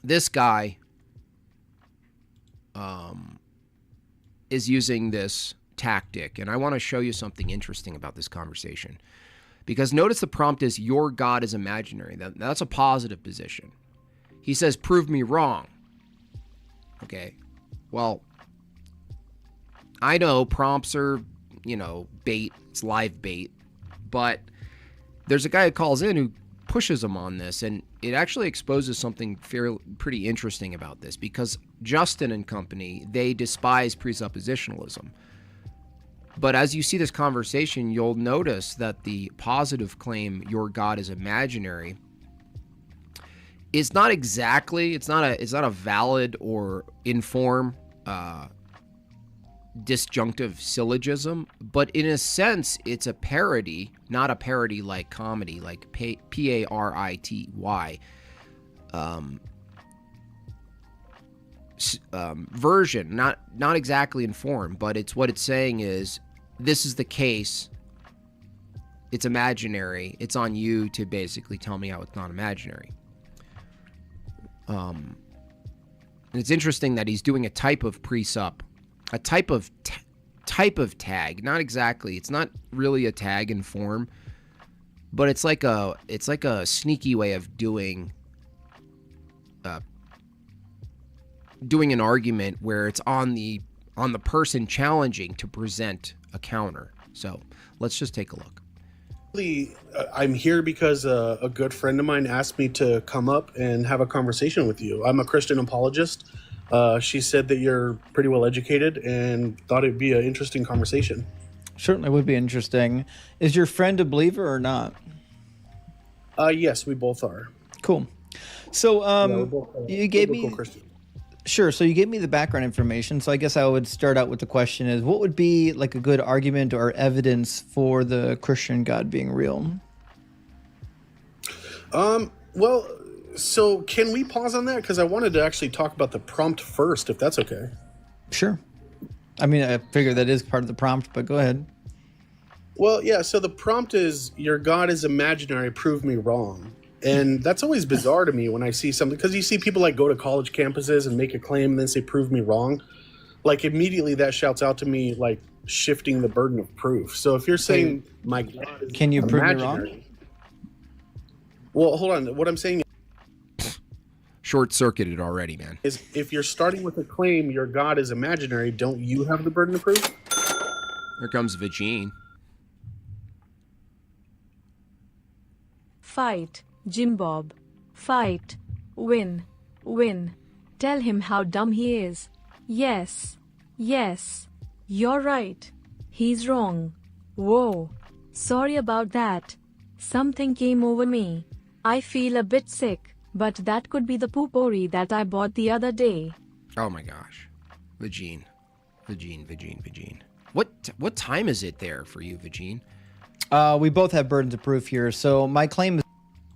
this guy is using this tactic, and I want to show you something interesting about this conversation. Because notice the prompt is, your God is imaginary. That's a positive position. He says, prove me wrong. Okay, well, I know prompts are, bait. It's live bait. But there's a guy who calls in who pushes him on this, and it actually exposes something pretty interesting about this, because Justin and company, they despise presuppositionalism. But as you see this conversation, you'll notice that the positive claim, your God is imaginary, is not exactly, it's not a valid or informed disjunctive syllogism, but in a sense, it's a parody, not a parody like comedy, like parity version, not exactly informed, but it's what it's saying is, this is the case, it's imaginary, it's on you to basically tell me how it's not imaginary. And it's interesting that he's doing a type of presup, a type of tag, not exactly, it's not really a tag in form, but it's like a sneaky way of doing an argument where it's on the person challenging to present a counter. So let's just take a look. I'm here because a good friend of mine asked me to come up and have a conversation with you. I'm a Christian apologist. She said that you're pretty well educated and thought it'd be an interesting conversation. Certainly would be interesting. Is your friend a believer or not? Yes, we both are. Cool. So you gave me Christian. Sure. So you gave me the background information. So I guess I would start out with the question is, what would be like a good argument or evidence for the Christian God being real? Well, so can we pause on that? Because I wanted to actually talk about the prompt first, if that's okay. Sure. I mean, I figure that is part of the prompt, but go ahead. Well, yeah. So the prompt is, your God is imaginary, prove me wrong. And that's always bizarre to me when I see something, because you see people like go to college campuses and make a claim and then say, prove me wrong. Like immediately that shouts out to me, like shifting the burden of proof. So if you're saying my God is Can you prove me imaginary, wrong? Well, hold on. What I'm saying Short-circuited already, man. is, if you're starting with a claim, your God is imaginary, don't you have the burden of proof? Here comes Vagine. Fight, Jimbob. Fight. Win. Win. Tell him how dumb he is. Yes. Yes. You're right. He's wrong. Whoa. Sorry about that. Something came over me. I feel a bit sick, but that could be the poo-pourri that I bought the other day. Oh my gosh. Vagine. What time is it there for you, Vagine? We both have burdens of proof here. So my claim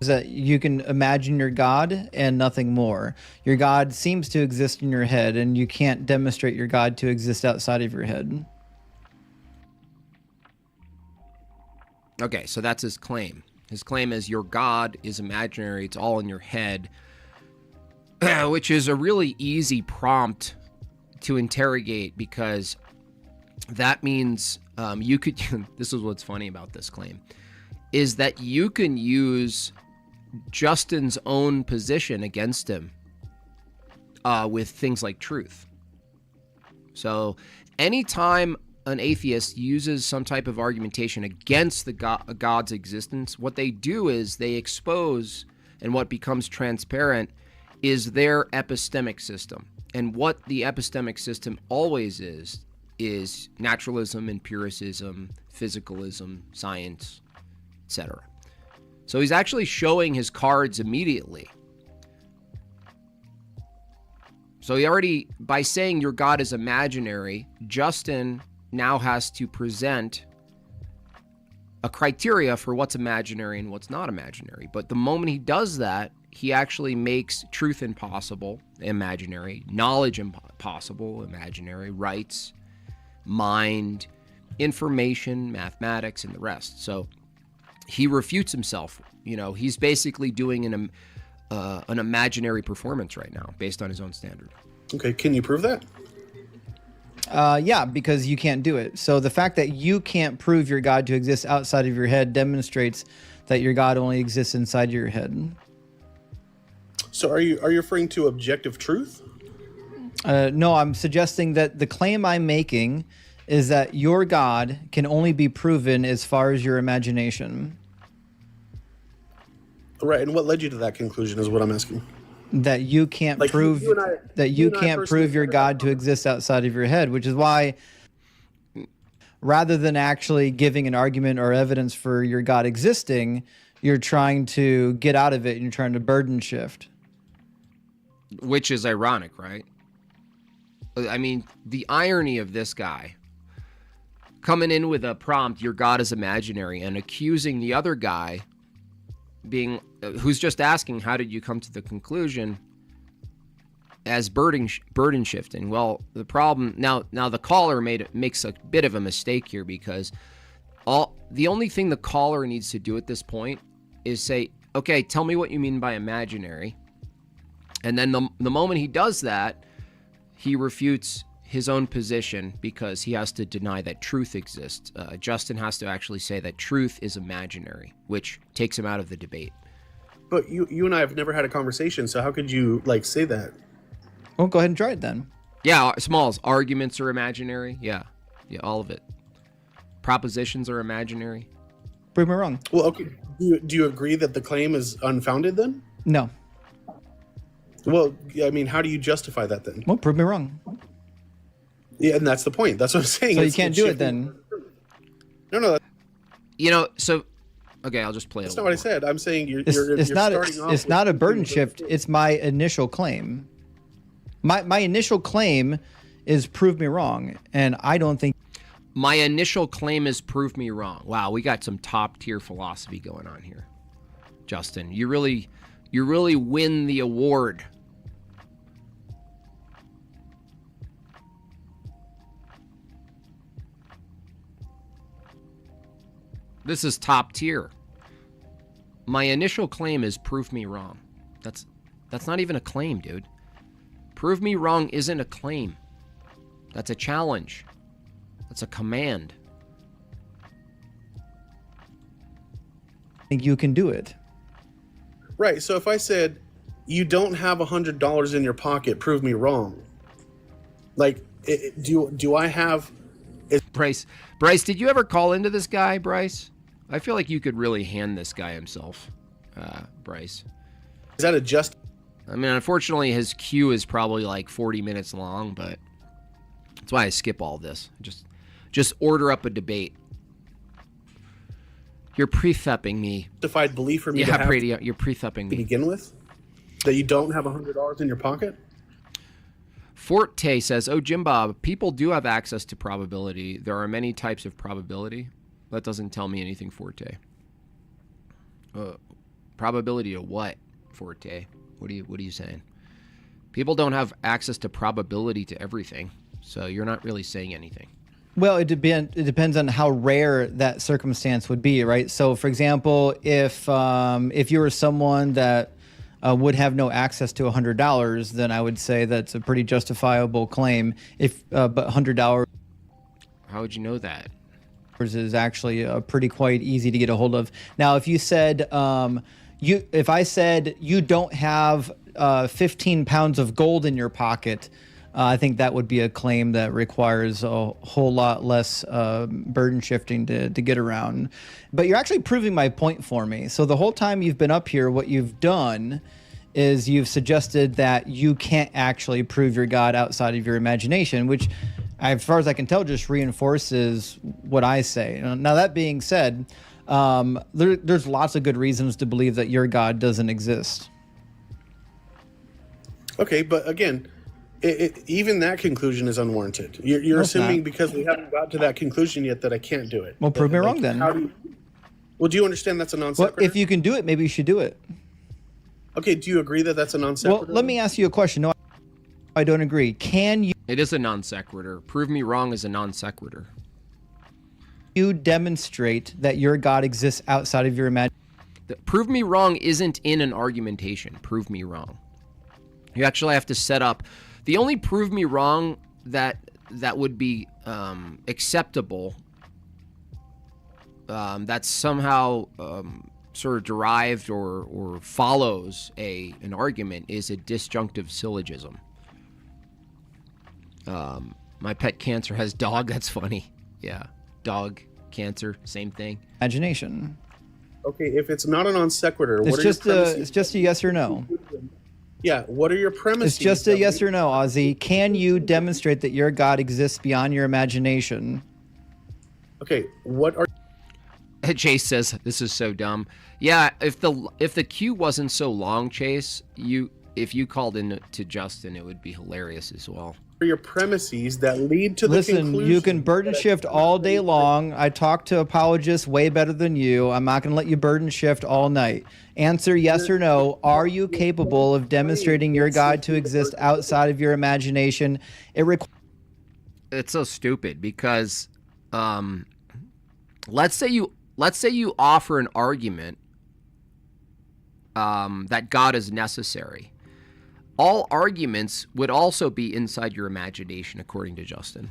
is that you can imagine your God and nothing more. Your God seems to exist in your head, and you can't demonstrate your God to exist outside of your head. Okay, so that's his claim. His claim is your God is imaginary. It's all in your head, which is a really easy prompt to interrogate, because that means you could, this is what's funny about this claim, is that you can use Justin's own position against him with things like truth. So anytime an atheist uses some type of argumentation against the God's existence, what they do is they expose, and what becomes transparent is their epistemic system. And what the epistemic system always is naturalism, empiricism, physicalism, science, etc. So he's actually showing his cards immediately. So he already, by saying your God is imaginary, Justin now has to present a criteria for what's imaginary and what's not imaginary. But the moment he does that, he actually makes truth impossible, imaginary, knowledge impossible, imaginary, rights, mind, information, mathematics, and the rest. So he refutes himself. You know, he's basically doing an imaginary performance right now based on his own standard. Okay, can you prove that? Yeah, because you can't do it. So the fact that you can't prove your God to exist outside of your head demonstrates that your God only exists inside your head. So are you referring to objective truth? No, I'm suggesting that the claim I'm making is that your God can only be proven as far as your imagination. Right, and what led you to that conclusion is what I'm asking. That you can't Like, prove you and I- that you you and I can't personally prove your started God that to exist outside of your head, which is why rather than actually giving an argument or evidence for your God existing, you're trying to get out of it and you're trying to burden shift. Which is ironic, right? I mean, the irony of this guy coming in with a prompt, your God is imaginary, and accusing the other guy being, who's just asking, how did you come to the conclusion, as burden shifting. Well, the problem, now the caller makes a bit of a mistake here, because the only thing the caller needs to do at this point is say, okay, tell me what you mean by imaginary. And then the moment he does that, he refutes his own position because he has to deny that truth exists. Justin has to actually say that truth is imaginary, which takes him out of the debate. But you and I have never had a conversation, so how could you like say that? Well, go ahead and try it then. Yeah, Smalls, arguments are imaginary. Yeah, all of it. Propositions are imaginary. Prove me wrong. Well, okay. Do you agree that the claim is unfounded then? No. Well, I mean, how do you justify that then? Well, prove me wrong. Yeah, and that's the point. That's what I'm saying. So you can't do it then. No. So okay, I'll just play it. That's not what I said. I'm saying you're It's starting not off a burden shift. It's my initial claim. My initial claim is prove me wrong, and I don't think. My initial claim is prove me wrong. Wow, we got some top tier philosophy going on here, Justin. You really win the award. This is top tier. My initial claim is prove me wrong. That's not even a claim, dude. Prove me wrong isn't a claim. That's a challenge. That's a command. I think you can do it. Right. So if I said you don't have $100 in your pocket, prove me wrong. Like, do I have? Bryce, did you ever call into this guy, Bryce? I feel like you could really hand this guy himself, Bryce. Is that a just? I mean, unfortunately, his queue is probably like 40 minutes long, but that's why I skip all this. Just order up a debate. You're prefapping me. Justified belief for me to Yeah, have Brady, you're prefapping to me. begin with? That you don't have $100 in your pocket? Forte says, oh, Jimbob, people do have access to probability. There are many types of probability. That doesn't tell me anything, Forte. Probability of what, Forte? What are you saying? People don't have access to probability to everything, so you're not really saying anything. Well, it depends on how rare that circumstance would be, right? So, for example, if you were someone that would have no access to $100, then I would say that's a pretty justifiable claim. But $100, How would you know that? is actually pretty quite easy to get a hold of. Now, if you said if I said you don't have 15 pounds of gold in your pocket, I think that would be a claim that requires a whole lot less burden shifting to get around. But you're actually proving my point for me. So the whole time you've been up here, what you've done is you've suggested that you can't actually prove your God outside of your imagination, which, as far as I can tell, just reinforces what I say. Now, that being said, there's lots of good reasons to believe that your God doesn't exist. Okay, but again, even that conclusion is unwarranted. You're assuming because we haven't got to that conclusion yet that I can't do it. Well, prove me wrong then. Do you understand that's a non Well, sequitur? if you can do it, maybe you should do it. Okay, do you agree that that's a non sequitur? Well, let me ask you a question. No, I don't agree. Can It is a non sequitur. Prove me wrong is a non sequitur. you demonstrate that your God exists outside of your imagination? Prove me wrong isn't in an argumentation. Prove me wrong. You actually have to set up. The only prove me wrong that would be acceptable, that's somehow sort of derived or follows an argument, is a disjunctive syllogism. My pet cancer has dog. That's funny. Yeah, dog, cancer, same thing. Imagination. Okay, if it's not a non sequitur, It's what are just your a, premises? it's just a yes or no. Yeah, what are your premises? It's just a yes or no, Ozzy. Can you demonstrate that your God exists beyond your imagination? Okay, what are Chase says this is so dumb. Yeah, if the queue wasn't so long, Chase, if you called in to Justin, it would be hilarious as well. your premises that lead to the Listen, conclusion? you can burden shift all day long. I talk to apologists way better than you. I'm not going to let you burden shift all night. Answer yes or no. Are you capable of demonstrating your God to exist outside of your imagination? It's so stupid because let's say you offer an argument that God is necessary. All arguments would also be inside your imagination, according to Justin.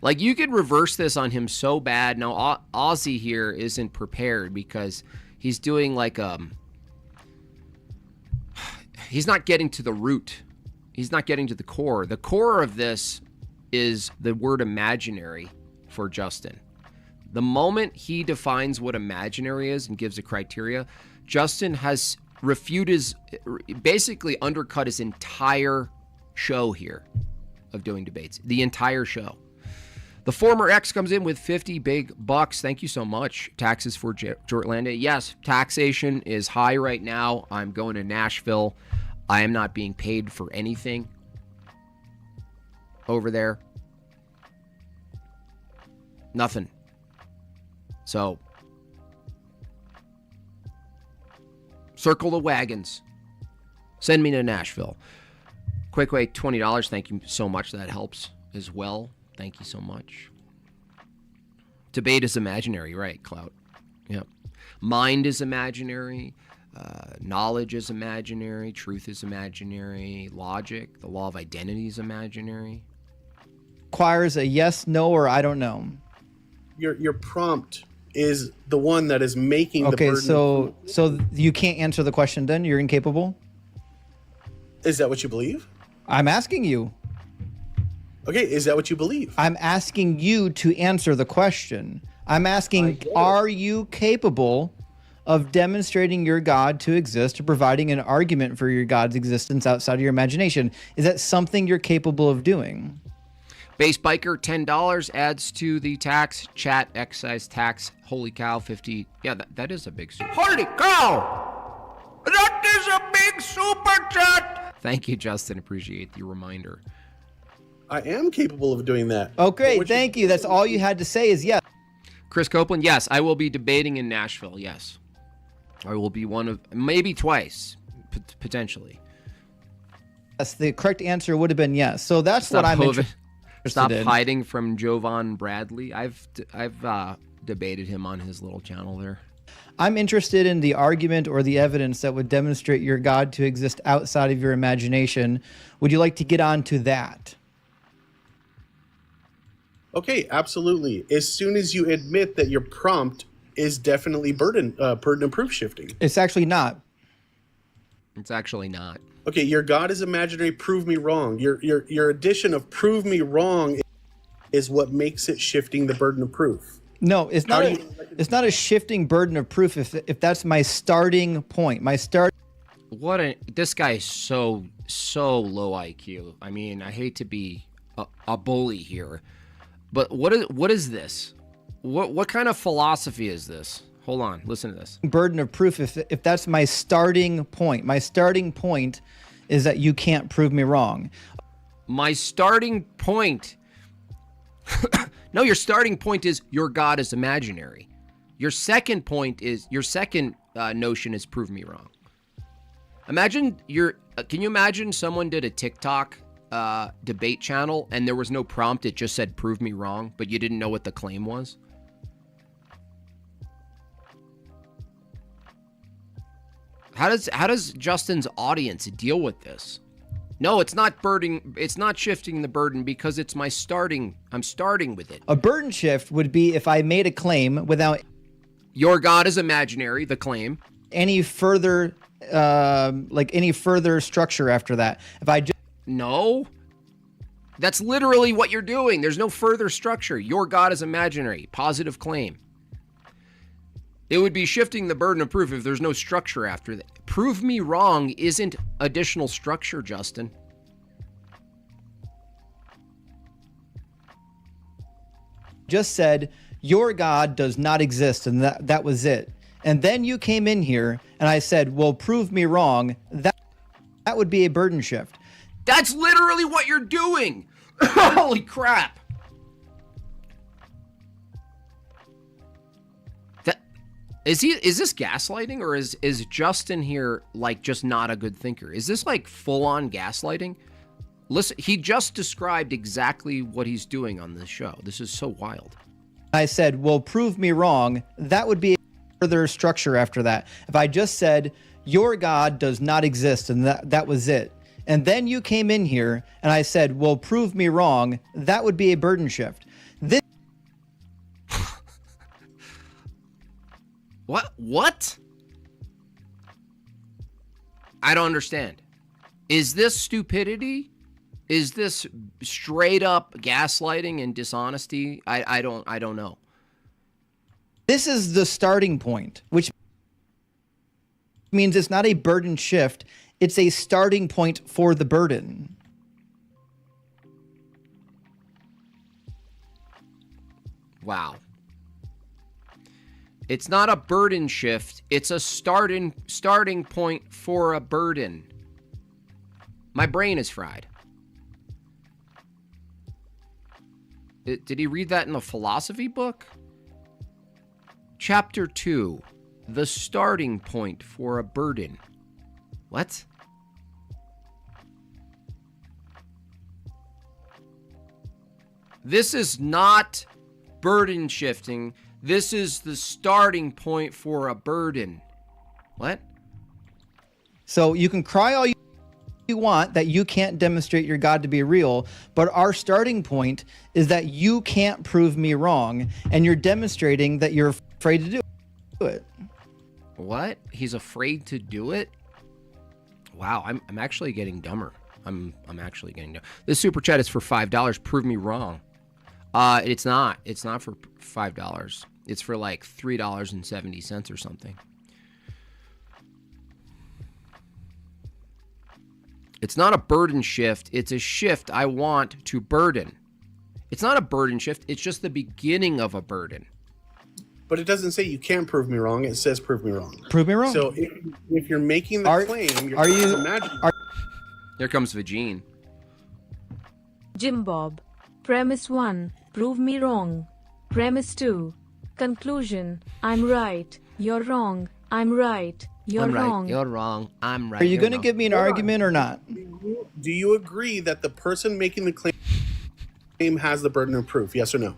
Like, you could reverse this on him so bad. Now, Ozzy here isn't prepared because he's doing like he's not getting to the root. He's not getting to the core. The core of this is the word imaginary for Justin. The moment he defines what imaginary is and gives a criteria, Justin has basically undercut his entire show here of doing debates. The entire show. The former X comes in with 50 big bucks. Thank you so much. Taxes for Jortlandia. Yes, taxation is high right now. I'm going to Nashville. I am not being paid for anything over there. Nothing. So, circle the wagons. Send me to Nashville. Quick way, $20. Thank you so much. That helps as well. Thank you so much. Debate is imaginary, right, Clout? Yep. Mind is imaginary. Knowledge is imaginary. Truth is imaginary. Logic, the law of identity is imaginary. Requires a yes, no, or I don't know. Your prompt is the one that is making the Okay, burden. so you can't answer the question then? You're incapable? Is that what you believe? I'm asking you. Okay, is that what you believe? I'm asking you to answer the question. I'm asking, are you capable of demonstrating your God to exist or providing an argument for your God's existence outside of your imagination? Is that something you're capable of doing? Base Biker, $10 adds to the tax. Chat, excise tax. Holy cow, 50. Yeah, that is a big super. Holy cow! That is a big super chat! Thank you, Justin. Appreciate the reminder. I am capable of doing that. Okay, thank you. That's all you had to say is yes. Chris Copeland, yes, I will be debating in Nashville, yes. I will be one of, maybe twice, potentially. Yes, the correct answer would have been yes. So that's what I'm interested Stop in. hiding from Jovan Bradley. I've debated him on his little channel there. I'm interested in the argument or the evidence that would demonstrate your God to exist outside of your imagination. Would you like to get on to that? Okay, absolutely. As soon as you admit that your prompt is definitely burden and proof shifting. It's actually not. It's actually not. Okay, your God is imaginary. Prove me wrong. Your addition of prove me wrong is what makes it shifting the burden of proof. No, it's not. It's not a shifting burden of proof. If that's my starting point, This guy is so low IQ. I mean, I hate to be a bully here, but what is this? What kind of philosophy is this? Hold on, listen to this. Burden of proof. If that's my starting point, my starting point is that you can't prove me wrong. My starting point. No, your starting point is your God is imaginary. Your second point is notion is prove me wrong. Can you imagine someone did a TikTok debate channel and there was no prompt, it just said prove me wrong, but you didn't know what the claim was? How does Justin's audience deal with this? No, it's not burden. It's not shifting the burden because it's my starting. I'm starting with it. A burden shift would be if I made a claim without Your God is imaginary, the claim. any further, any further structure after that. If I just No. That's literally what you're doing. There's no further structure. Your God is imaginary. Positive claim. It would be shifting the burden of proof if there's no structure after that. Prove me wrong isn't additional structure, Justin. just said, your God does not exist, and that was it. And then you came in here and I said, well, prove me wrong. That would be a burden shift. That's literally what you're doing. Holy crap. Is this gaslighting, or is Justin here like just not a good thinker? Is this like full on gaslighting? Listen, he just described exactly what he's doing on this show. This is so wild. I said, well, prove me wrong. That would be further structure after that. If I just said, your God does not exist, and that was it. And then you came in here and I said, well, prove me wrong. That would be a burden shift. What? I don't understand. Is this stupidity? Is this straight up gaslighting and dishonesty? I don't know. This is the starting point, which means it's not a burden shift. It's a starting point for the burden. Wow. It's not a burden shift. It's a starting point for a burden. My brain is fried. Did he read that in a philosophy book? Chapter 2. The starting point for a burden. What? This is not burden shifting. This is the starting point for a burden. What? So you can cry all you want that you can't demonstrate your God to be real, but our starting point is that you can't prove me wrong, and you're demonstrating that you're afraid to do it. What? He's afraid to do it? Wow, I'm actually getting dumber. I'm actually getting dumber. This super chat is for $5. Prove me wrong. It's not. It's not for $5. It's for like $3.70 or something. It's not a burden shift. It's a shift I want to burden. It's not a burden shift. It's just the beginning of a burden. But it doesn't say you can't prove me wrong. It says prove me wrong. Prove me wrong. So if you're making the claim, you're imagining. Here comes Vagine. Jimbob. Premise 1. Prove me wrong. Premise 2. Conclusion. I'm right. You're wrong. I'm right. You're I'm right. wrong. You're wrong. I'm right. Are you You're going to wrong. give me an argument or not? Do you agree that the person making the claim has the burden of proof? Yes or no?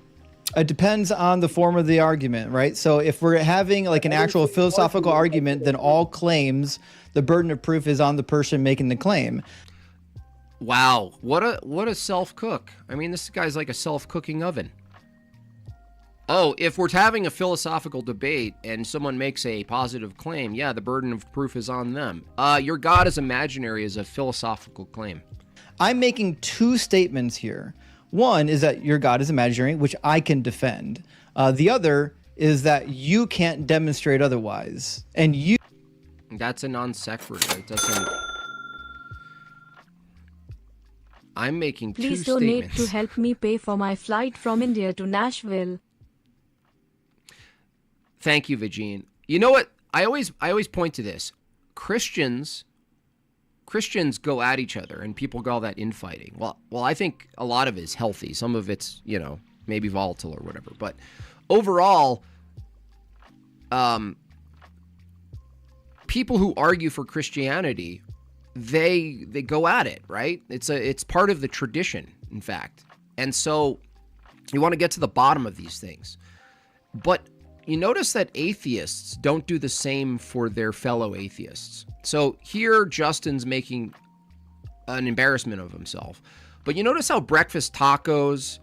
It depends on the form of the argument, right? So if we're having like an actual philosophical argument, then all claims, the burden of proof is on the person making the claim. Wow, what a self-cook. I mean, this guy's like a self-cooking oven. Oh, if we're having a philosophical debate and someone makes a positive claim, yeah, the burden of proof is on them. Your God is imaginary is a philosophical claim. I'm making two statements here. One is that your God is imaginary, which I can defend. The other is that you can't demonstrate otherwise. And you... That's a non sequitur. It doesn't... I'm making two Please statements. donate to help me pay for my flight from India to Nashville. Thank you, Vagine. You know what? I always point to this. Christians go at each other, and people call that infighting. Well, I think a lot of it is healthy. Some of it's, maybe volatile or whatever. But overall, people who argue for Christianity, they go at it, right? It's part of the tradition, in fact. And so you want to get to the bottom of these things. But you notice that atheists don't do the same for their fellow atheists. So here Justin's making an embarrassment of himself. But you notice how Breakfast Tacos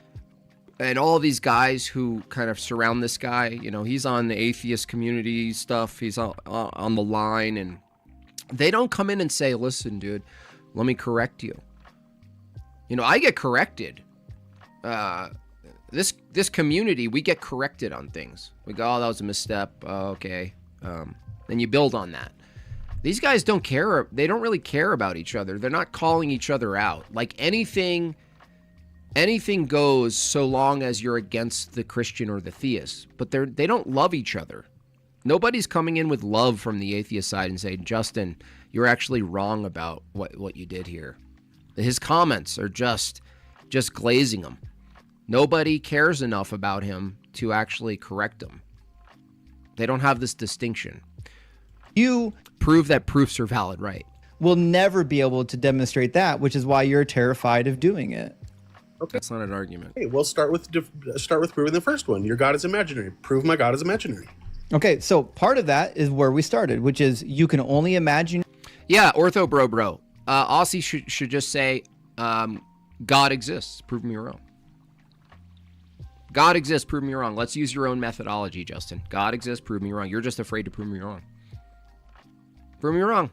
and all these guys who kind of surround this guy, you know, he's on the atheist community stuff. He's on the line, and they don't come in and say, listen, dude, let me correct you. You know, I get corrected. This community, we get corrected on things. We go, oh, that was a misstep. Okay. Then you build on that. These guys don't care. They don't really care about each other. They're not calling each other out. Like anything goes so long as you're against the Christian or the theist. But they don't love each other. Nobody's coming in with love from the atheist side and saying, Justin, you're actually wrong about what you did here. His comments are just glazing him. Nobody cares enough about him to actually correct him. They don't have this distinction. You prove that proofs are valid, right? will never be able to demonstrate that, which is why you're terrified of doing it. Okay. That's not an argument. Hey, we'll start with proving the first one. Your God is imaginary. Prove my God is imaginary. Okay, so part of that is where we started, which is you can only imagine. Yeah, ortho bro. Aussie should just say, God exists. Prove me wrong. God exists. Prove me wrong. Let's use your own methodology, Justin. God exists. Prove me wrong. You're just afraid to prove me wrong. Prove me wrong,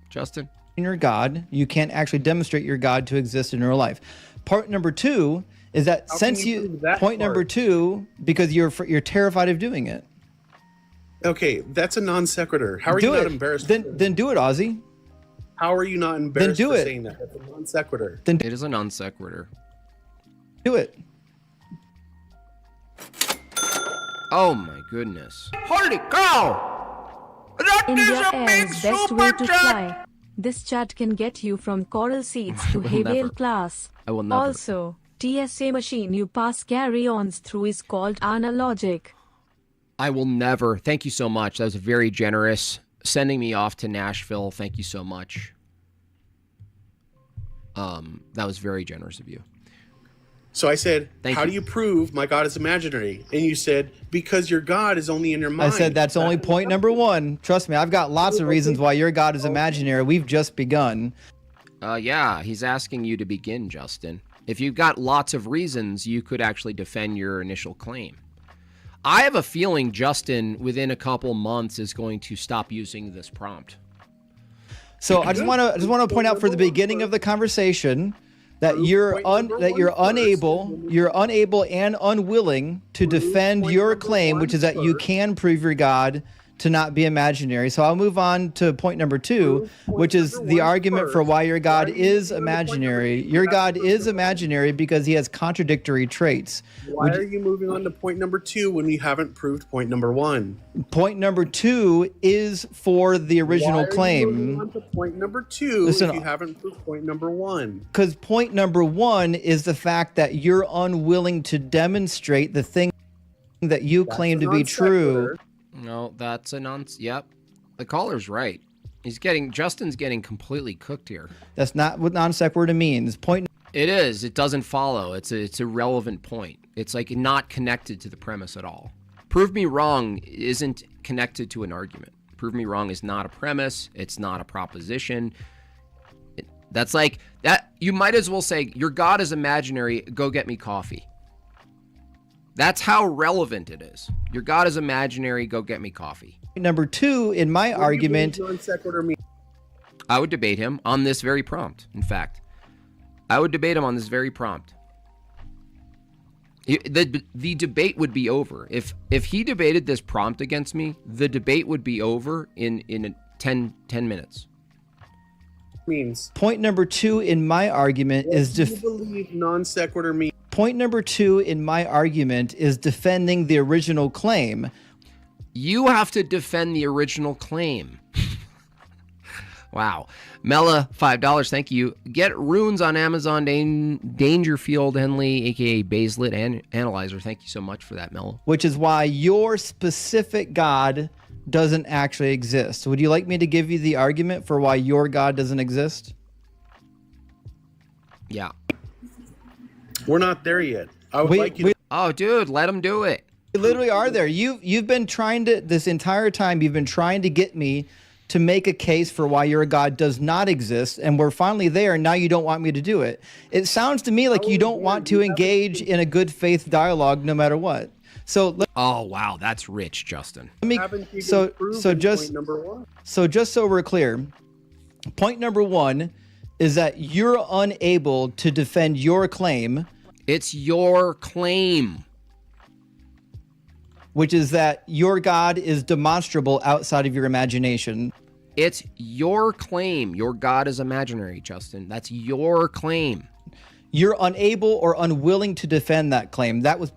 Justin. Your God, you can't actually demonstrate your God to exist in real life. Part number two is that How since can you you prove that point number part? two, because you're terrified of doing it. Okay, that's a non sequitur. How are Do you not it. embarrassed? Then do it, Ozzy. How are you not embarrassed do for it. saying that? That's a non sequitur. Then It is a non sequitur. do it. Oh my goodness. Holy cow! That is India a big Air's best super way to chat! fly. This chat can get you from coral seeds to will hay bale never. class. I will never. Also, TSA machine you pass carry-ons through is called analogic. I will never. Thank you so much. That was very generous. Sending me off to Nashville. Thank you so much. That was very generous of you. So I said, Thank how you. do you prove my God is imaginary? And you said, because your God is only in your I mind. said that's only point number one. Trust me, I've got lots of reasons why your God is imaginary. We've just begun. Yeah, he's asking you to begin, Justin. If you've got lots of reasons, you could actually defend your initial claim. I have a feeling Justin, within a couple months, is going to stop using this prompt. So I just want to point out for the beginning of the conversation that you're unable and unwilling to defend your claim, which is that you can prove your God to not be imaginary. So I'll move on to point number two, which is the argument for why your God is imaginary. Your God is imaginary because he has contradictory traits. Why are you moving on to point number two when we haven't proved point number one? Point number two is for the original Why are you moving claim. on to point number two Listen, if you haven't proved point number one? Because point number one is the fact that you're unwilling to demonstrate the thing that you claim to be true. No, that's a nonsense. Yep. The caller's right. Justin's getting completely cooked here. That's not what non sequitur means. Point. It is. It doesn't follow. It's a relevant point. It's like not connected to the premise at all. Prove me wrong isn't connected to an argument. Prove me wrong is not a premise. It's not a proposition. That's like that. You might as well say your God is imaginary. Go get me coffee. That's how relevant it is. Your God is imaginary. Go get me coffee. Number two, in my argument, Non sequitur means? I would debate him on this very prompt. In fact, I would debate him on this very prompt. The debate would be over. If he debated this prompt against me, the debate would be over in 10 minutes. Means. point number two in my argument is Do you believe non sequitur means? point number two in my argument is defending the original claim. You have to defend the original claim. Wow. Mela, $5. Thank you. Get runes on Amazon. Dangerfield Henley, a.k.a. Baselit and Analyzer. Thank you so much for that, Mela. Which is why your specific God doesn't actually exist. Would you like me to give you the argument for why your God doesn't exist? Yeah. We're not there yet. I would like you to. Oh, dude, let him do it. You literally are there. You've been trying to, this entire time, you've been trying to get me to make a case for why your God does not exist, and we're finally there, and now you don't want me to do it. It sounds to me like you don't want to engage in a good faith dialogue no matter what. So Oh wow, that's rich, Justin. let me so just point number one. so just so we're clear, point number one is that you're unable to defend your claim, It's your claim. which is that your God is demonstrable outside of your imagination. It's your claim. Your God is imaginary, Justin. That's your claim. You're unable or unwilling to defend that claim. That was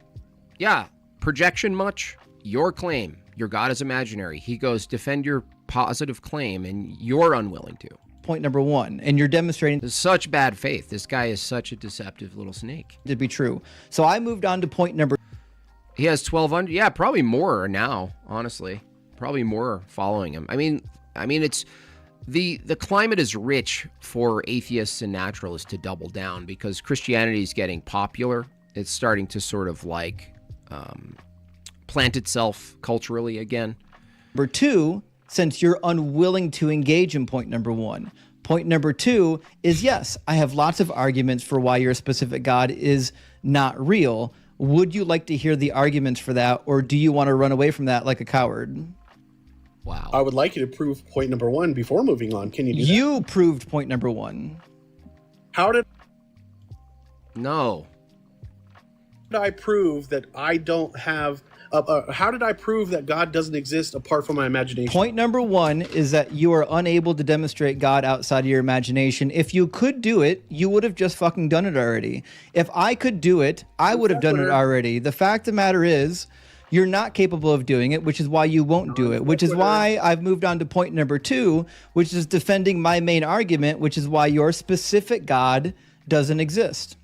Yeah. Projection much? Your claim. Your God is imaginary. He goes, defend your positive claim, and you're unwilling to. point number one, and you're demonstrating This is such bad faith. This guy is such a deceptive little snake. to be true. So I moved on to point number He has 1,200. Yeah, probably more now, honestly. Probably more following him. I mean, it's the climate is rich for atheists and naturalists to double down because Christianity is getting popular. It's starting to sort of like plant itself culturally again. number two, since you're unwilling to engage in point number one. Point number two is yes, I have lots of arguments for why your specific God is not real. Would you like to hear the arguments for that, or do you want to run away from that like a coward? Wow. I would like you to prove point number one before moving on. Can you do that? You proved point number one. How did No. I prove that I don't have? How did I prove that God doesn't exist apart from my imagination? Point number one is that you are unable to demonstrate God outside of your imagination. If you could do it, you would have just fucking done it already. If I could do it, I would have done it already. The fact of the matter is, you're not capable of doing it, which is why you won't do it, which is why I've moved on to point number two, which is defending my main argument, which is why your specific God doesn't exist.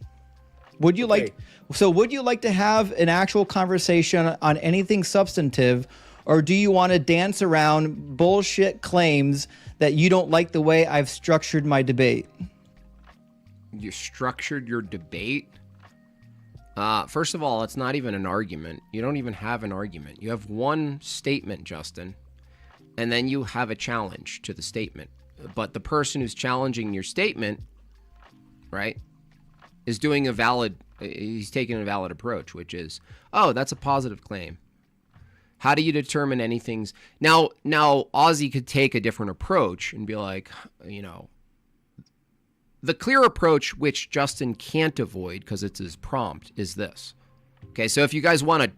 Would you like to have an actual conversation on anything substantive, or do you want to dance around bullshit claims that you don't like the way I've structured my debate? You structured your debate? First of all, it's not even an argument. You don't even have an argument. You have one statement, Justin, and then you have a challenge to the statement. But the person who's challenging your statement, right, is doing he's taking a valid approach, which is, oh, that's a positive claim. How do you determine anything's... Now, Ozzy could take a different approach and be like, the clear approach, which Justin can't avoid because it's his prompt, is this. Okay, so if you guys want to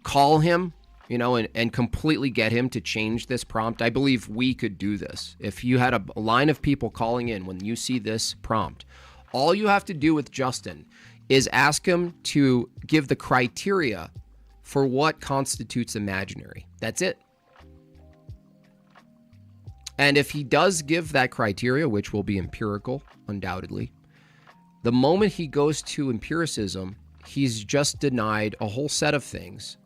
call him, and completely get him to change this prompt, I believe we could do this. If you had a line of people calling in when you see this prompt, all you have to do with Justin is ask him to give the criteria for what constitutes imaginary. That's it. And if he does give that criteria, which will be empirical, undoubtedly, the moment he goes to empiricism, he's just denied a whole set of things,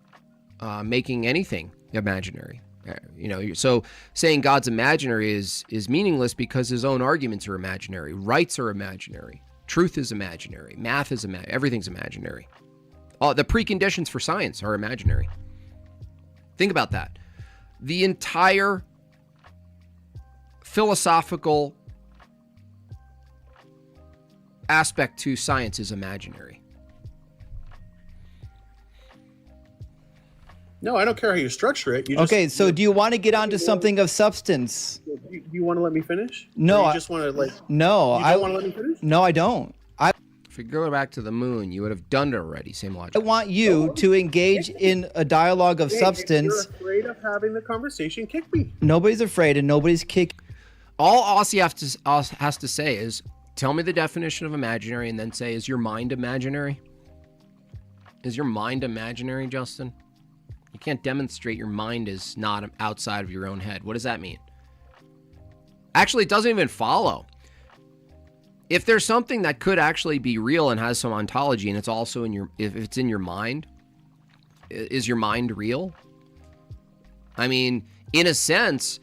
making anything imaginary. So saying God's imaginary is meaningless because his own arguments are imaginary. Rights are imaginary. Truth is imaginary. Math is imaginary. Everything's imaginary. The preconditions for science are imaginary. Think about that. The entire philosophical aspect to science is imaginary. No, I don't care how you structure it. Okay, so do you want to get onto something of substance? Do you want to let me finish? No, Or you just want to like. No, You don't want to let me finish? No, I don't. If you go back to the moon, you would have done it already. Same logic. I want you to engage in a dialogue of substance. If you're afraid of having the conversation, kick me. Nobody's afraid and nobody's kicking. All Aussie has to say is, tell me the definition of imaginary, and then say, is your mind imaginary? Is your mind imaginary, Justin? You can't demonstrate your mind is not outside of your own head. What does that mean? Actually, it doesn't even follow. If there's something that could actually be real and has some ontology, and it's also if it's in your mind, is your mind real? I mean, in a sense,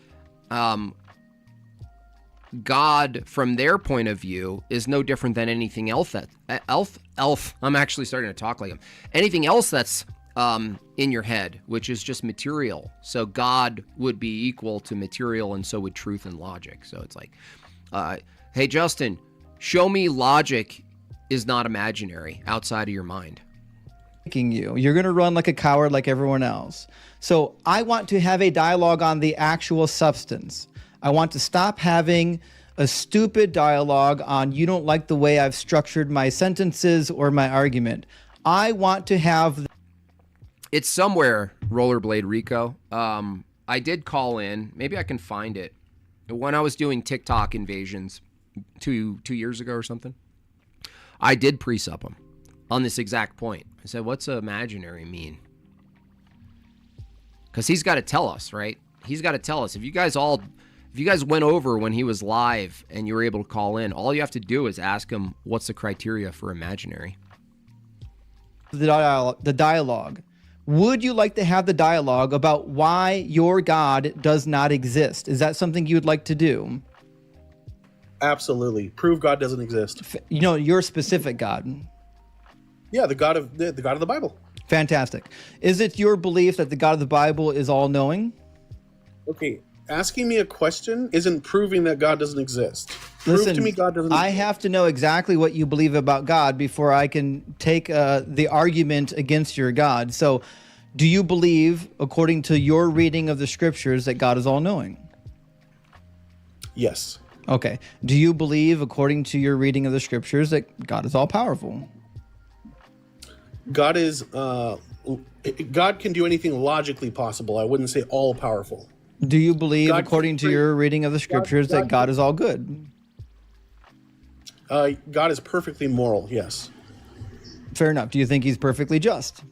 God, from their point of view, is no different than anything else I'm actually starting to talk like him. Anything else that's in your head, which is just material. So God would be equal to material, and so would truth and logic. So it's like, hey, Justin, show me logic is not imaginary outside of your mind. You're going to run like a coward like everyone else. So I want to have a dialogue on the actual substance. I want to stop having a stupid dialogue on you don't like the way I've structured my sentences or my argument. I want to have... It's somewhere, Rollerblade Rico. I did call in. Maybe I can find it. When I was doing TikTok invasions 2 years ago or something, I did pre-sup him on this exact point. I said, what's imaginary mean? Because he's got to tell us, right? He's got to tell us. If you guys went over when he was live and you were able to call in, all you have to do is ask him, what's the criteria for imaginary? The dialogue. Would you like to have the dialogue about why your God does not exist? Is that something you'd like to do? Absolutely. Prove God doesn't exist. You know, your specific God. Yeah, the God of the Bible. Fantastic. Is it your belief that the God of the Bible is all-knowing? Okay, asking me a question isn't proving that God doesn't exist. Listen, Prove to me God doesn't exist. I have to know exactly what you believe about God before I can take the argument against your God. So, do you believe, according to your reading of the scriptures, that God is all-knowing? Yes. Okay. Do you believe, according to your reading of the scriptures, that God is all-powerful? God is God can do anything logically possible. I wouldn't say all powerful. Do you believe, God according to your reading of the scriptures, that God is all good? God is perfectly moral, yes. Fair enough. Do you think he's perfectly just?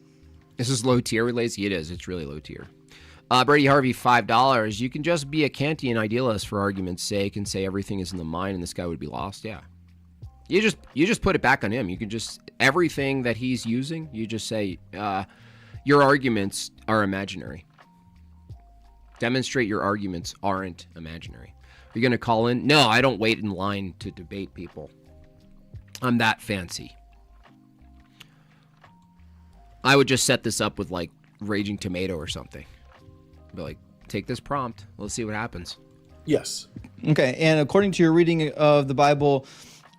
This is low tier, Lazy. It is. It's really low tier. Brady Harvey, $5. You can just be a Kantian idealist for argument's sake and say everything is in the mind and this guy would be lost. Yeah. You just put it back on him. You can just, everything that he's using, you just say, your arguments are imaginary. Demonstrate your arguments aren't imaginary. Are you going to call in? No, I don't wait in line to debate people. I'm that fancy. I would just set this up with like Raging Tomato or something. Be like, take this prompt. Let's see what happens. Yes. Okay. And according to your reading of the Bible,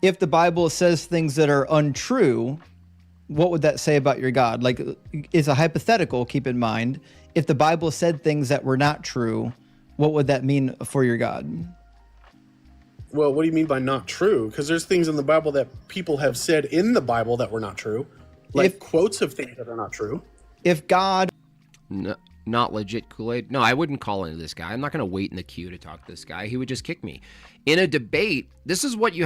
if the Bible says things that are untrue, what would that say about your God? Like, it's a hypothetical, keep in mind. If the Bible said things that were not true, what would that mean for your God? Well, what do you mean by not true? Because there's things in the Bible that people have said in the Bible that were not true. Like quotes of things that are not true. If God... No, not legit Kool-Aid. No, I wouldn't call into this guy. I'm not going to wait in the queue to talk to this guy. He would just kick me. In a debate, this is what you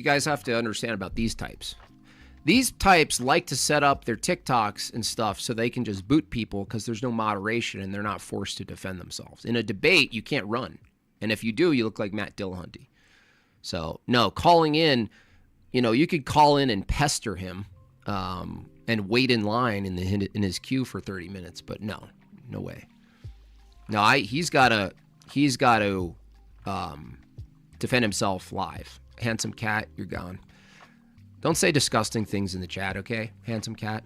guys have to understand about these types. These types like to set up their TikToks and stuff so they can just boot people because there's no moderation and they're not forced to defend themselves. In a debate, you can't run. And if you do, you look like Matt Dillahunty. So, no, calling in, you could call in and pester him and wait in line in his queue for 30 minutes. But no way. No, he's got to defend himself live. Handsome cat, you're gone. Don't say disgusting things in the chat, okay? Handsome cat.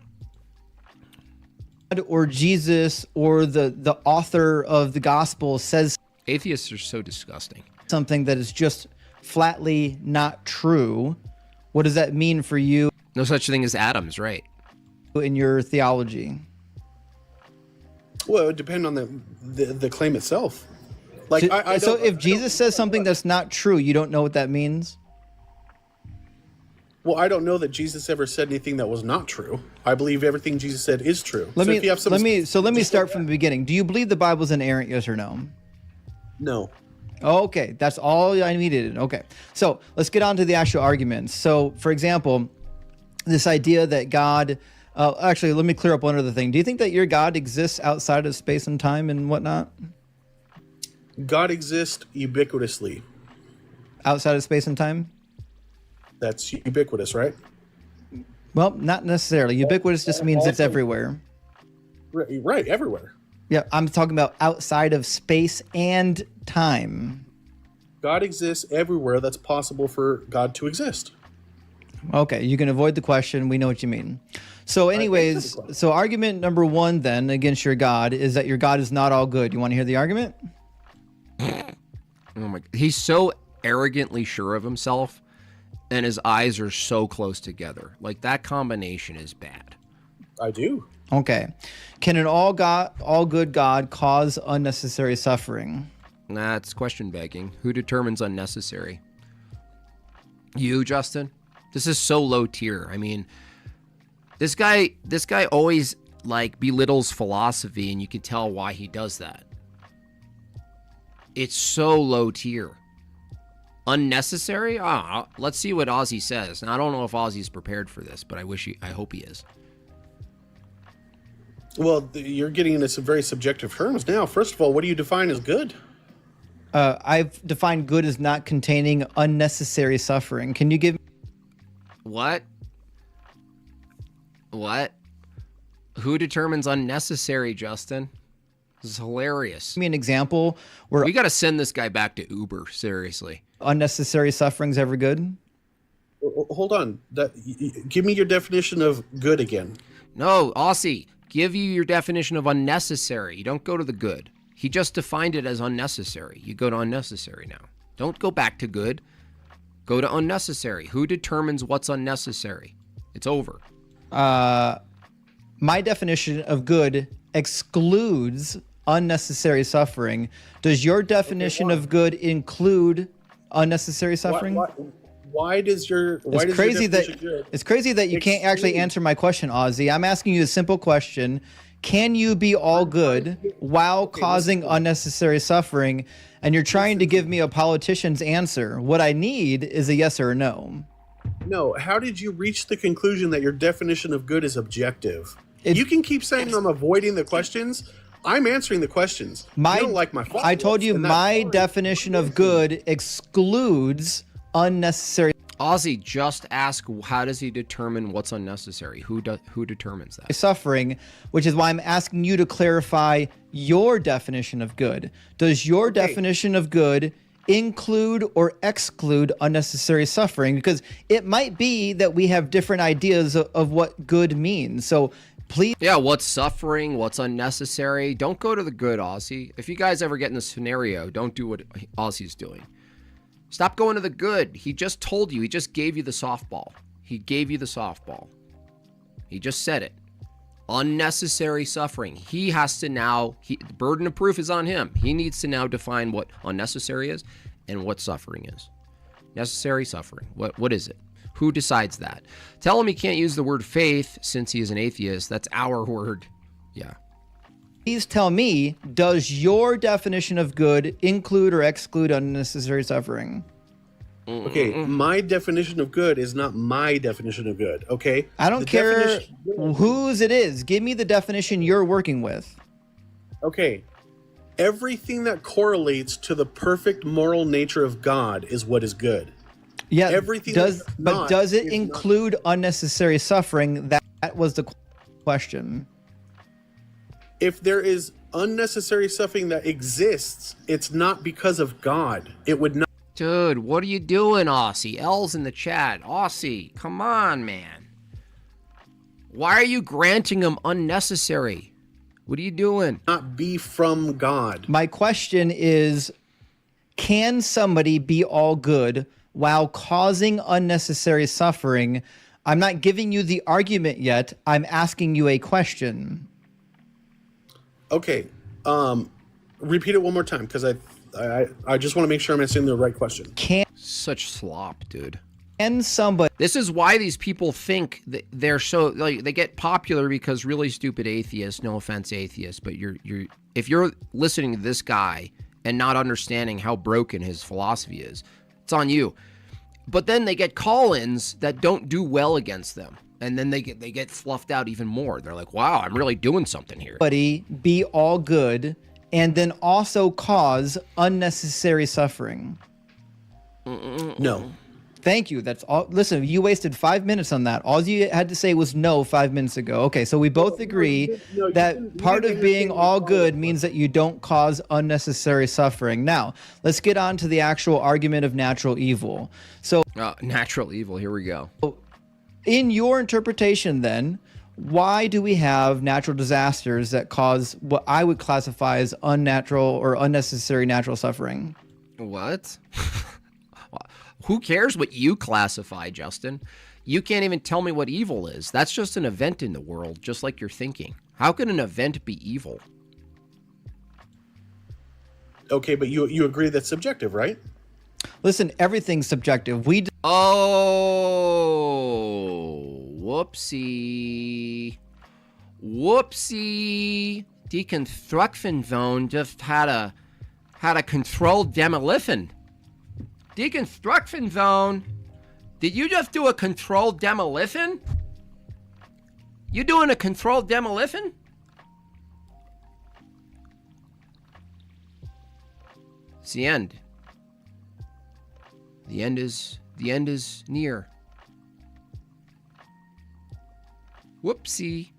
Or Jesus or the author of the gospel says Atheists are so disgusting. Something that is just flatly not true. What does that mean for you? No such thing as atoms, right? In your theology? Well, it would depend on the claim itself. Like, so if Jesus says something that's not true, you don't know what that means? Well, I don't know that Jesus ever said anything that was not true. I believe everything Jesus said is true. Let me start from the beginning. Do you believe the Bible's inerrant, yes or no? No. Okay, that's all I needed. Okay, so let's get on to the actual arguments. So, for example, this idea that God... actually, let me clear up one other thing. Do you think that your God exists outside of space and time and whatnot? God exists ubiquitously. Outside of space and time? That's ubiquitous, right? Well, not necessarily. Ubiquitous just means it's everywhere. Right, everywhere. Yeah, I'm talking about outside of space and time. God exists everywhere that's possible for God to exist. Okay, you can avoid the question. We know what you mean. So anyways, so argument number one then against your God is that your God is not all good. You want to hear the argument? Oh my! He's so arrogantly sure of himself, and his eyes are so close together. Like, that combination is bad. I do. Okay. Can an all good God cause unnecessary suffering? That's question begging. Who determines unnecessary? You, Justin? This is so low tier. I mean, this guy always like belittles philosophy, and you can tell why he does that. It's so low tier. Unnecessary? Let's see what Ozzy says. Now, I don't know if Ozzy's prepared for this, but I hope he is. Well, you're getting into some very subjective terms now. First of all, what do you define as good? I've defined good as not containing unnecessary suffering. Can you give What? Who determines unnecessary, Justin? This is hilarious. me an example where We got to send this guy back to Uber, seriously. unnecessary suffering's ever good? Hold on. Give me your definition of good again. No, Aussie, give you your definition of unnecessary. You don't go to the good. He just defined it as unnecessary. You go to unnecessary now. Don't go back to good. Go to unnecessary. Who determines what's unnecessary? It's over. My definition of good excludes unnecessary suffering. Does your definition of good include unnecessary suffering? Why does your It's crazy that you can't actually answer my question, Ozzy. I'm asking you a simple question. Can you be all good while causing unnecessary suffering? And you're trying to give me a politician's answer. What I need is a yes or a no. No, how did you reach the conclusion that your definition of good is objective? You can keep saying I'm avoiding the questions. I'm answering the questions. You don't like my I told you my definition of good excludes unnecessary Ozzy, just ask, how does he determine what's unnecessary? Who determines that? suffering, which is why I'm asking you to clarify your definition of good. Does your definition of good include or exclude unnecessary suffering? Because it might be that we have different ideas of what good means. So please. Yeah, what's suffering? What's unnecessary? Don't go to the good, Ozzy. If you guys ever get in this scenario, don't do what Ozzy's doing. Stop going to the good. He just told you. He just gave you the softball. He gave you the softball. He just said it. Unnecessary suffering. He has to now, the burden of proof is on him. He needs to now define what unnecessary is and what suffering is. Necessary suffering. What is it? Who decides that? Tell him he can't use the word faith since he is an atheist. That's our word. Yeah. Please tell me, does your definition of good include or exclude unnecessary suffering? Okay, my definition of good is not my definition of good, okay? I don't care whose it is. Give me the definition you're working with. Okay, everything that correlates to the perfect moral nature of God is what is good. Yeah, everything does it include unnecessary suffering? That was the question. If there is unnecessary suffering that exists, it's not because of God. It would not. Dude, what are you doing, Aussie? L's in the chat. Aussie, come on, man. Why are you granting him unnecessary? What are you doing? Not be from God. My question is, can somebody be all good while causing unnecessary suffering? I'm not giving you the argument yet. I'm asking you a question. Okay, repeat it one more time because I just want to make sure I'm answering the right question. Such slop, dude. Can somebody? This is why these people think that they're so like they get popular because really stupid atheists. No offense, atheists, but if you're listening to this guy and not understanding how broken his philosophy is, it's on you. But then they get call-ins that don't do well against them. And then they get fluffed out even more. They're like, wow, I'm really doing something here. Be all good and then also cause unnecessary suffering? No. Thank you. That's all. Listen, you wasted 5 minutes on that. All you had to say was no 5 minutes ago. Okay, so we both agree that part of being all good means that you don't cause unnecessary suffering. Now, let's get on to the actual argument of natural evil. So, natural evil, here we go. In your interpretation, then, why do we have natural disasters that cause what I would classify as unnatural or unnecessary natural suffering? What? Who cares what you classify, Justin? You can't even tell me what evil is. That's just an event in the world, just like you're thinking. How could an event be evil? Okay, but you agree that's subjective, right? Listen, everything's subjective. Oh, whoopsie. Whoopsie. Deconstruction zone just had a controlled demolition. Deconstruction zone. Did you just do a controlled demolition? You doing a controlled demolition? It's the end. The end is near. Whoopsie.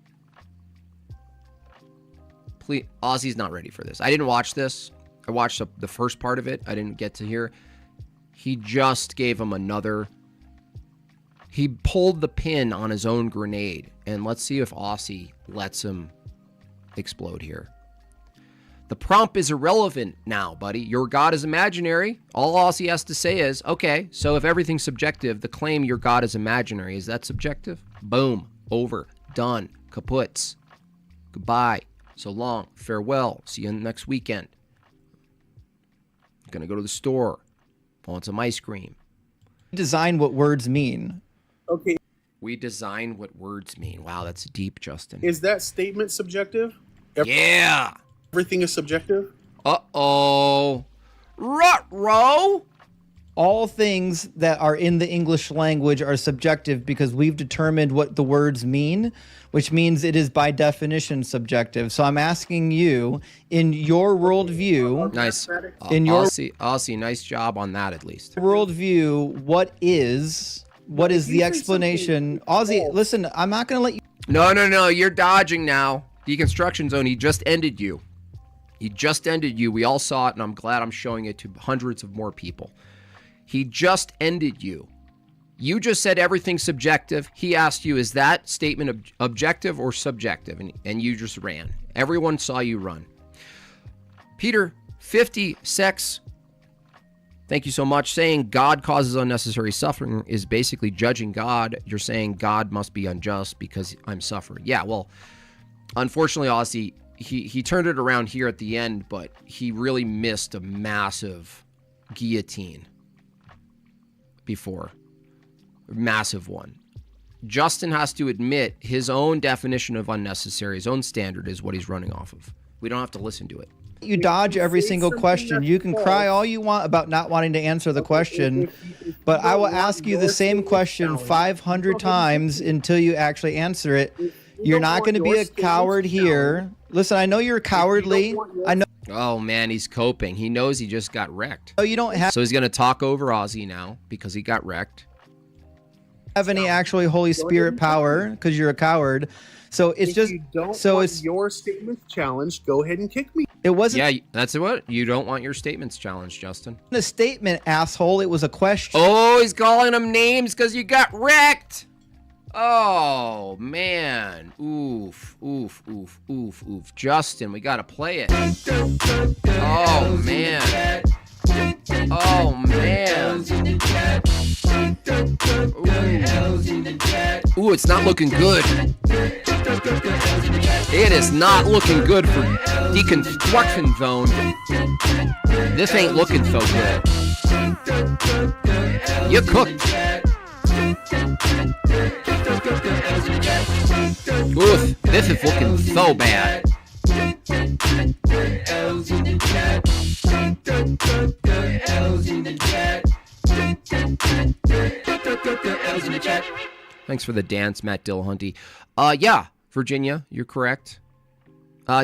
Please, Ozzy's not ready for this. I didn't watch this. I watched the first part of it. I didn't get to hear. He just gave him another. He pulled the pin on his own grenade. And let's see if Aussie lets him explode here. The prompt is irrelevant now, buddy. Your God is imaginary. All Aussie has to say is, okay, so if everything's subjective, the claim your God is imaginary, is that subjective? Boom. Over. Done. Kaputs. Goodbye. So long. Farewell. See you next weekend. Gonna go to the store. Want some ice cream. Design what words mean. Okay. We design what words mean. Wow, that's deep, Justin. Is that statement subjective? Yeah. Everything is subjective? Uh-oh. Ruh-roh. All things that are in the English language are subjective because we've determined what the words mean, which means it is by definition subjective. So I'm asking you, in your worldview, Nice. In your Aussie, nice job on that at least. worldview, what is the explanation? Aussie, listen, I'm not going to let you. No. You're dodging now. Deconstruction zone, he just ended you. He just ended you. We all saw it, and I'm glad I'm showing it to hundreds of more people. He just ended you. You just said everything's subjective. He asked you, is that statement objective or subjective? And you just ran. Everyone saw you run. Peter, 50 sex. Thank you so much. Saying God causes unnecessary suffering is basically judging God. You're saying God must be unjust because I'm suffering. Yeah, well, unfortunately, Aussie, he turned it around here at the end, but he really missed a massive guillotine before. A massive one. Justin has to admit his own definition of unnecessary, his own standard is what he's running off of. We don't have to listen to it. You dodge every single question. You can cry all you want about not wanting to answer the question, but I will ask you the same question 500 times until you actually answer it. You're not going to be a coward here. Listen, I know you're cowardly. I know. Oh, man, he's coping. He knows he just got wrecked. You don't have So he's going to talk over Ozzy now because he got wrecked. any actually Holy Spirit power because you're a coward. So it's If just you don't so want it's your statements challenged, go ahead and kick me. it wasn't Yeah, that's what. You don't want your statements challenged, Justin. a statement, asshole. It was a question. Oh, he's calling them names because you got wrecked. Oh, man. Oof, oof, oof, oof, oof. Justin, we got to play it. Oh, man. Oh, man. Ooh, it's not looking good. It is not looking good for Deconstruction Zone. This ain't looking so good. You cooked. Oof, this is looking so bad. Thanks for the dance, Matt Dillahunty. Yeah, Virginia, you're correct.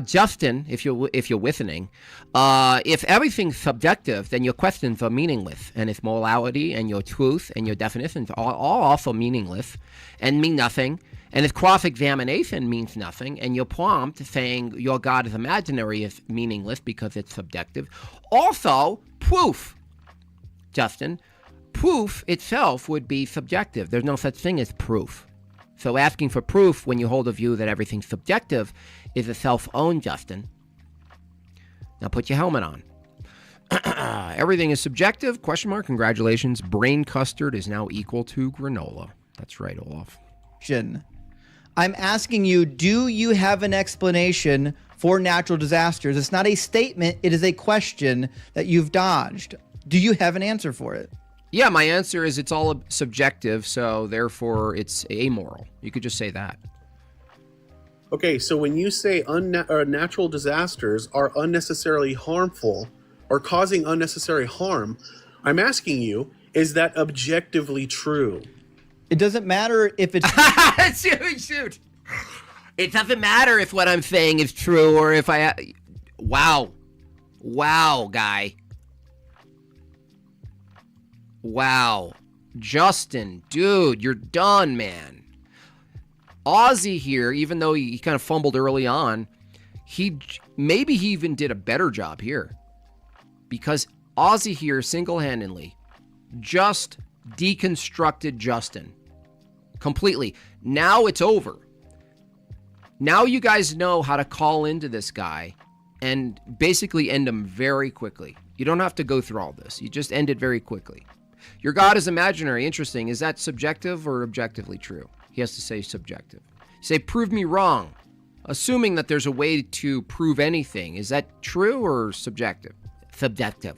Justin, if you're listening, if everything's subjective, then your questions are meaningless, and if morality and your truth and your definitions are all also meaningless and mean nothing, and if cross-examination means nothing, and your prompt saying your God is imaginary is meaningless because it's subjective, also proof, Justin, proof itself would be subjective. There's no such thing as proof. So asking for proof when you hold a view that everything's subjective is a self-own, Justin. Now put your helmet on. Everything is subjective, question mark, congratulations. Brain custard is now equal to granola. That's right, Olaf. I'm asking you, do you have an explanation for natural disasters? It's not a statement, it is a question that you've dodged. Do you have an answer for it? Yeah, my answer is it's all subjective, so therefore it's amoral. You could just say that. Okay, so when you say natural disasters are unnecessarily harmful or causing unnecessary harm, I'm asking you, is that objectively true? It doesn't matter if it's... Shoot. It doesn't matter if what I'm saying is true or if I... Wow. Wow, guy. Wow. Justin, dude, you're done, man. Ozzy here, even though he kind of fumbled early on, maybe he even did a better job here. Because Ozzy here single-handedly just deconstructed Justin completely. Now it's over. Now you guys know how to call into this guy and basically end him very quickly. You don't have to go through all this. You just end it very quickly. Your God is imaginary. Interesting. Is that subjective or objectively true? He has to say subjective. Say, prove me wrong. Assuming that there's a way to prove anything. Is that true or subjective? Subjective.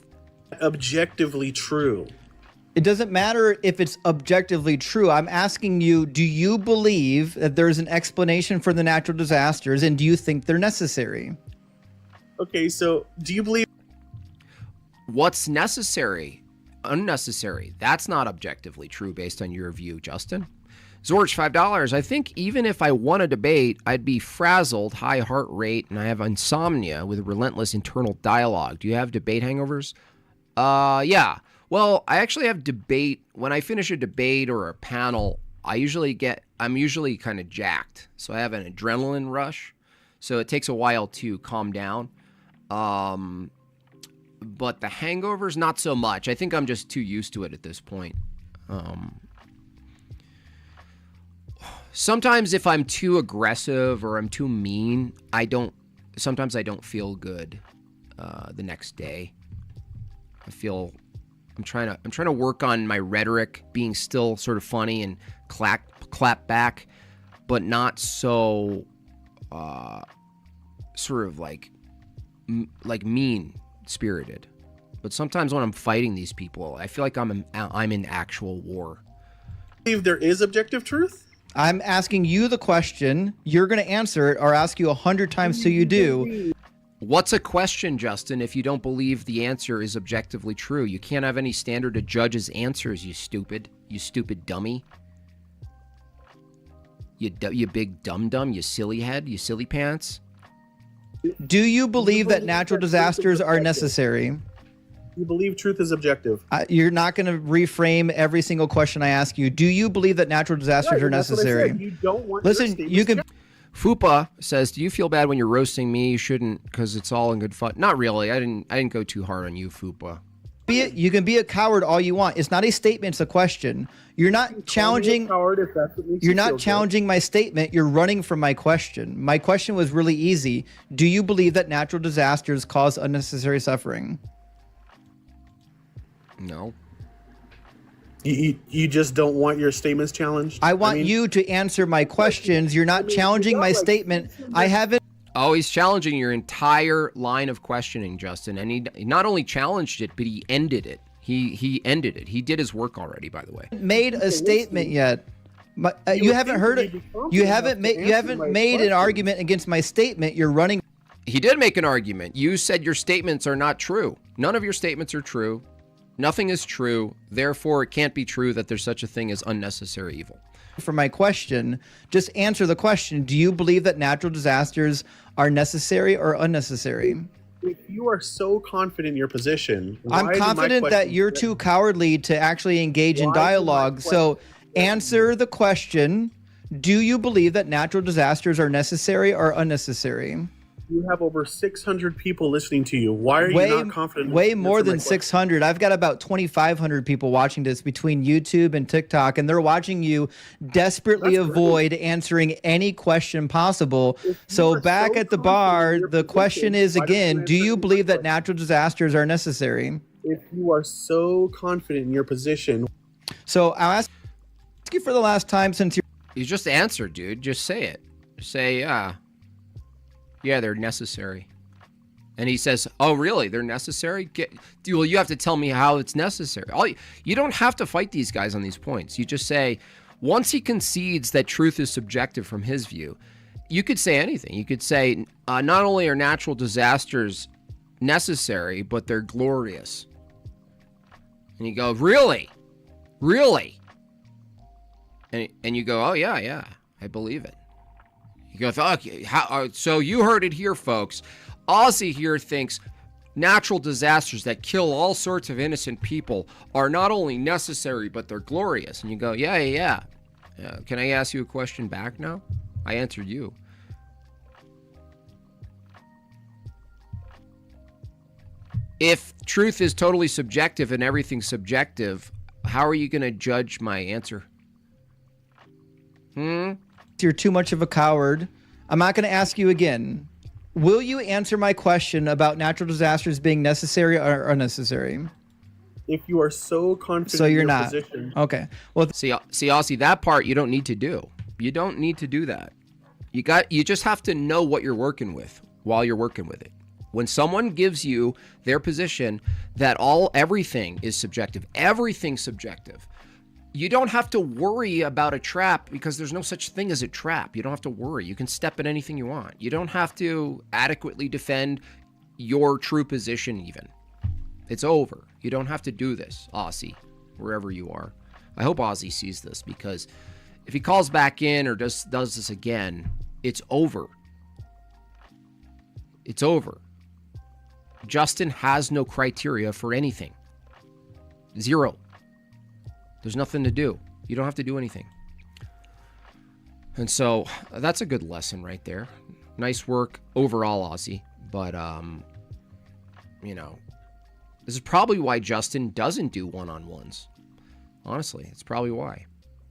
Objectively true. It doesn't matter if it's objectively true. I'm asking you, do you believe that there's an explanation for the natural disasters, and do you think they're necessary? Okay, so do you believe... What's necessary? Unnecessary. That's not objectively true based on your view, Justin. Zorch, $5. I think even if I won a debate, I'd be frazzled, high heart rate, and I have insomnia with relentless internal dialogue. Do you have debate hangovers? Yeah. Well, I actually have debate. When I finish a debate or a panel, I'm usually kind of jacked. So I have an adrenaline rush. So it takes a while to calm down. But the hangovers, not so much. I think I'm just too used to it at this point. Sometimes if I'm too aggressive or I'm too mean, sometimes I don't feel good the next day. I'm trying to work on my rhetoric, being still sort of funny and clap back, but not so sort of like mean spirited. But sometimes when I'm fighting these people, I feel like I'm in actual war. Believe there is objective truth? I'm asking you the question. You're going to answer it, or ask you 100 times till you do. What's a question, Justin, if you don't believe the answer is objectively true? You can't have any standard to judge his answers, you stupid dummy. You big dum-dum, you silly head, you silly pants. Do you believe that natural disasters are necessary? You believe truth is objective. You're not going to reframe every single question I ask you. Do you believe that natural disasters are necessary? You don't want Listen, you can... Fupa says, do you feel bad when you're roasting me? You shouldn't, because it's all in good fun. Not really. I didn't go too hard on you, Fupa. You can be a coward all you want. It's not a statement, it's a question. You're not challenging... You're not challenging my statement. You're running from my question. My question was really easy. Do you believe that natural disasters cause unnecessary suffering? No. You just don't want your statements challenged? I want you to answer my questions. You're not challenging my statement. I haven't... Oh, he's challenging your entire line of questioning, Justin. And he not only challenged it, but he ended it. He ended it. He did his work already, by the way. Made a statement yet. You haven't heard it. You haven't made an argument against my statement. You're running. He did make an argument. You said your statements are not true. None of your statements are true. Nothing is true. Therefore, it can't be true that there's such a thing as unnecessary evil. For my question, just answer the question. Do you believe that natural disasters are necessary or unnecessary? If you are so confident in your position, I'm confident that you're too cowardly to actually engage in dialogue. So answer the question. Do you believe that natural disasters are necessary or unnecessary? You have over 600 people listening to you. Why are you not confident? Way more Answer my than question. 600. I've got about 2,500 people watching this between YouTube and TikTok, and they're watching you desperately That's great. avoid answering any question possible. If you So are back so at the confident bar, in your the question position, is why don't you again, do answer you my believe that question? natural disasters are necessary? If you are so confident in your position, So I'll ask you for the last time since you're You just answer, dude. Just say it. Say, yeah, they're necessary. And he says, oh, really? They're necessary? Well, you have to tell me how it's necessary. You don't have to fight these guys on these points. You just say, once he concedes that truth is subjective from his view, you could say anything. You could say, not only are natural disasters necessary, but they're glorious. And you go, really? Really? And you go, oh, yeah, I believe it. You go, okay, so you heard it here, folks. Ozzy here thinks natural disasters that kill all sorts of innocent people are not only necessary, but they're glorious. And you go, yeah. Can I ask you a question back now? I answered you. If truth is totally subjective and everything's subjective, how are you going to judge my answer? you're too much of a coward. I'm not going to ask you again. Will you answer my question about natural disasters being necessary or unnecessary? if you are so confident So you're in your not. position, Okay. Well, See, Aussie, that part you don't need to do. You don't need to do that. You just have to know what you're working with while you're working with it. When someone gives you their position that everything is subjective, everything's subjective, you don't have to worry about a trap because there's no such thing as a trap. You don't have to worry. You can step at anything you want. You don't have to adequately defend your true position even. It's over. You don't have to do this, Aussie, wherever you are. I hope Aussie sees this, because if he calls back in or does this again, it's over. It's over. Justin has no criteria for anything. Zero. There's nothing to do. You don't have to do anything. And so that's a good lesson right there. Nice work overall, Aussie. But, this is probably why Justin doesn't do one-on-ones. Honestly, it's probably why.